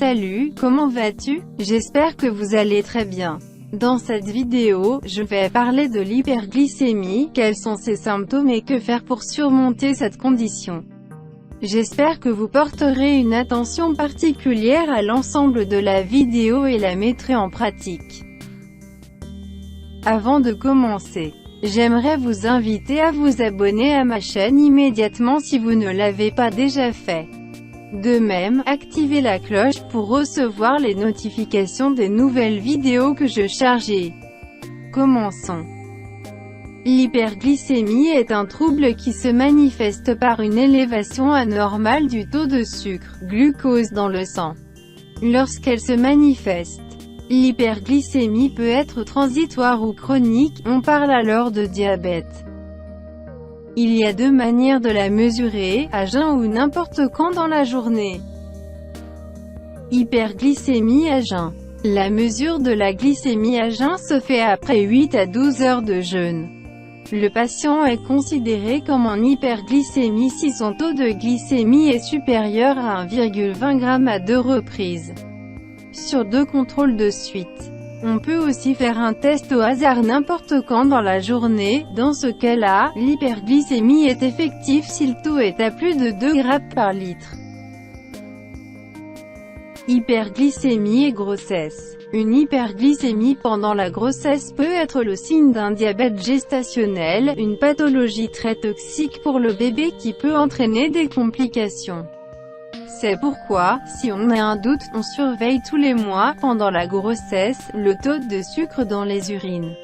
Salut, comment vas-tu? J'espère que vous allez très bien. Dans cette vidéo, je vais parler de l'hyperglycémie, quels sont ses symptômes et que faire pour surmonter cette condition. J'espère que vous porterez une attention particulière à l'ensemble de la vidéo et la mettrez en pratique. Avant de commencer, j'aimerais vous inviter à vous abonner à ma chaîne immédiatement si vous ne l'avez pas déjà fait. De même, activez la cloche pour recevoir les notifications des nouvelles vidéos que je charge. Commençons. L'hyperglycémie est un trouble qui se manifeste par une élévation anormale du taux de sucre, glucose dans le sang. Lorsqu'elle se manifeste, l'hyperglycémie peut être transitoire ou chronique, on parle alors de diabète. Il y a deux manières de la mesurer, à jeun ou n'importe quand dans la journée. Hyperglycémie à jeun. La mesure de la glycémie à jeun se fait après 8 à 12 heures de jeûne. Le patient est considéré comme en hyperglycémie si son taux de glycémie est supérieur à 1,20 g à 2 reprises. Sur 2 contrôles de suite. On peut aussi faire un test au hasard n'importe quand dans la journée, dans ce cas-là, l'hyperglycémie est effective si le taux est à plus de 2 g par litre. Hyperglycémie et grossesse. Une hyperglycémie pendant la grossesse peut être le signe d'un diabète gestationnel, une pathologie très toxique pour le bébé qui peut entraîner des complications. C'est pourquoi, si on a un doute, on surveille tous les mois, pendant la grossesse, le taux de sucre dans les urines.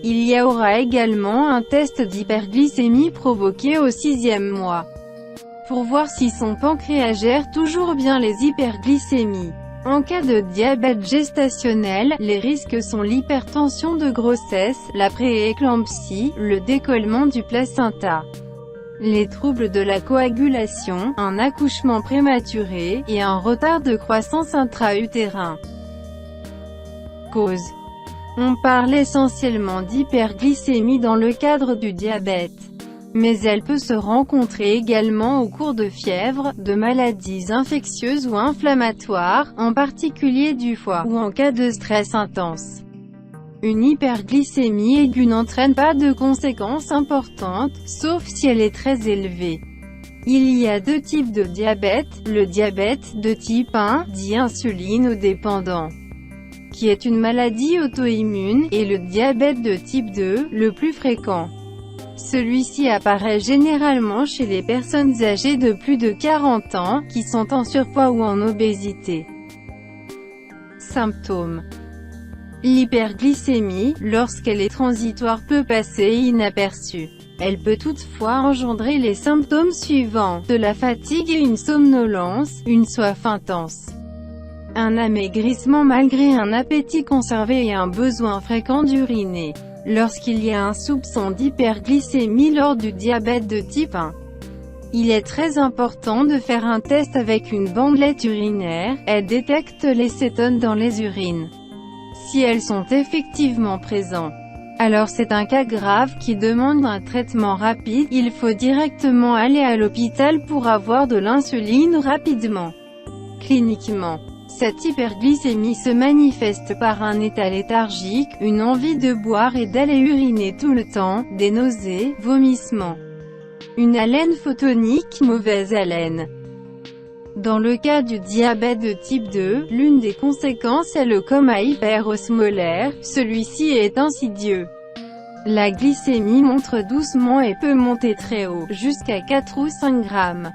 Il y aura également un test d'hyperglycémie provoqué au 6e mois, pour voir si son pancréas gère toujours bien les hyperglycémies. En cas de diabète gestationnel, les risques sont l'hypertension de grossesse, la prééclampsie, le décollement du placenta, les troubles de la coagulation, un accouchement prématuré, et un retard de croissance intra-utérin. Cause. On parle essentiellement d'hyperglycémie dans le cadre du diabète. Mais elle peut se rencontrer également au cours de fièvre, de maladies infectieuses ou inflammatoires, en particulier du foie, ou en cas de stress intense. Une hyperglycémie aiguë n'entraîne pas de conséquences importantes, sauf si elle est très élevée. Il y a deux types de diabète, le diabète de type 1, dit insulinodépendant, qui est une maladie auto-immune, et le diabète de type 2, le plus fréquent. Celui-ci apparaît généralement chez les personnes âgées de plus de 40 ans, qui sont en surpoids ou en obésité. Symptômes. L'hyperglycémie, lorsqu'elle est transitoire, peut passer inaperçue. Elle peut toutefois engendrer les symptômes suivants, de la fatigue et une somnolence, une soif intense, un amaigrissement malgré un appétit conservé et un besoin fréquent d'uriner. Lorsqu'il y a un soupçon d'hyperglycémie lors du diabète de type 1, il est très important de faire un test avec une bandelette urinaire, elle détecte les cétones dans les urines. Si elles sont effectivement présentes, alors c'est un cas grave qui demande un traitement rapide, il faut directement aller à l'hôpital pour avoir de l'insuline rapidement. Cliniquement, cette hyperglycémie se manifeste par un état léthargique, une envie de boire et d'aller uriner tout le temps, des nausées, vomissements, une haleine photonique, mauvaise haleine. Dans le cas du diabète de type 2, l'une des conséquences est le coma hyperosmolaire, celui-ci est insidieux. La glycémie monte doucement et peut monter très haut, jusqu'à 4 ou 5 grammes.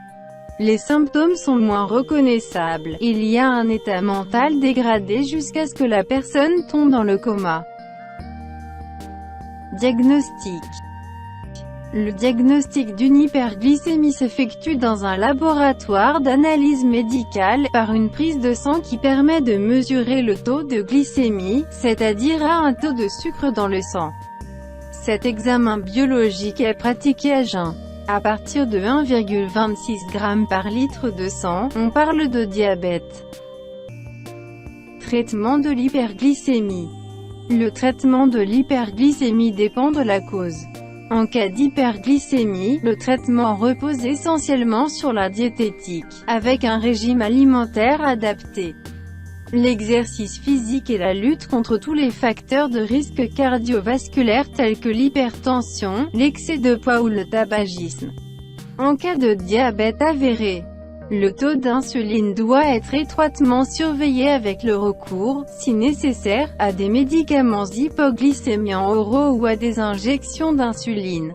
Les symptômes sont moins reconnaissables, il y a un état mental dégradé jusqu'à ce que la personne tombe dans le coma. Diagnostic. Le diagnostic d'une hyperglycémie s'effectue dans un laboratoire d'analyse médicale, par une prise de sang qui permet de mesurer le taux de glycémie, c'est-à-dire un taux de sucre dans le sang. Cet examen biologique est pratiqué à jeun. À partir de 1,26 g par litre de sang, on parle de diabète. Traitement de l'hyperglycémie. Le traitement de l'hyperglycémie dépend de la cause. En cas d'hyperglycémie, le traitement repose essentiellement sur la diététique, avec un régime alimentaire adapté. l'exercice physique et la lutte contre tous les facteurs de risque cardiovasculaire tels que l'hypertension, l'excès de poids ou le tabagisme. En cas de diabète avéré, le taux d'insuline doit être étroitement surveillé avec le recours, si nécessaire, à des médicaments hypoglycémiants oraux ou à des injections d'insuline.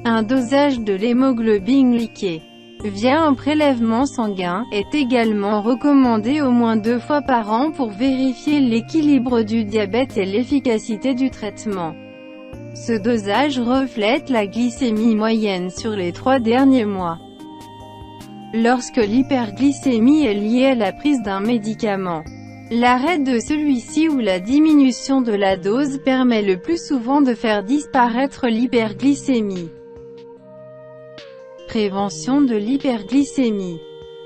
Un dosage de l'hémoglobine glyquée via un prélèvement sanguin est également recommandé au moins 2 fois par an pour vérifier l'équilibre du diabète et l'efficacité du traitement. Ce dosage reflète la glycémie moyenne sur les 3 derniers mois. Lorsque l'hyperglycémie est liée à la prise d'un médicament, l'arrêt de celui-ci ou la diminution de la dose permet le plus souvent de faire disparaître l'hyperglycémie. Prévention de l'hyperglycémie.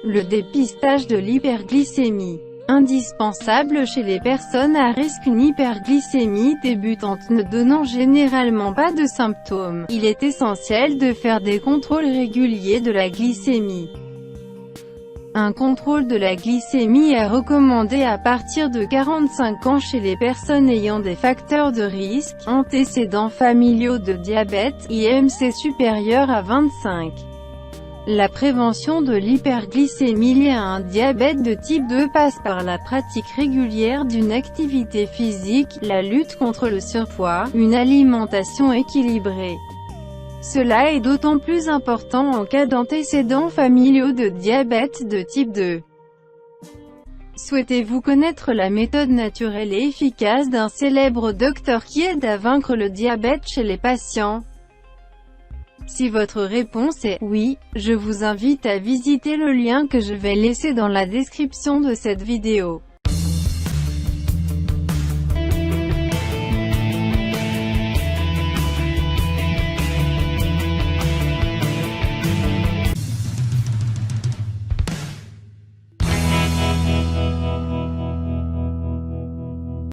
Le dépistage de l'hyperglycémie, indispensable chez les personnes à risque. Une hyperglycémie débutante ne donnant généralement pas de symptômes, il est essentiel de faire des contrôles réguliers de la glycémie. Un contrôle de la glycémie est recommandé à partir de 45 ans chez les personnes ayant des facteurs de risque, antécédents familiaux de diabète, IMC supérieur à 25. La prévention de l'hyperglycémie liée à un diabète de type 2 passe par la pratique régulière d'une activité physique, la lutte contre le surpoids, une alimentation équilibrée. Cela est d'autant plus important en cas d'antécédents familiaux de diabète de type 2. Souhaitez-vous connaître la méthode naturelle et efficace d'un célèbre docteur qui aide à vaincre le diabète chez les patients? Si votre réponse est « oui », je vous invite à visiter le lien que je vais laisser dans la description de cette vidéo.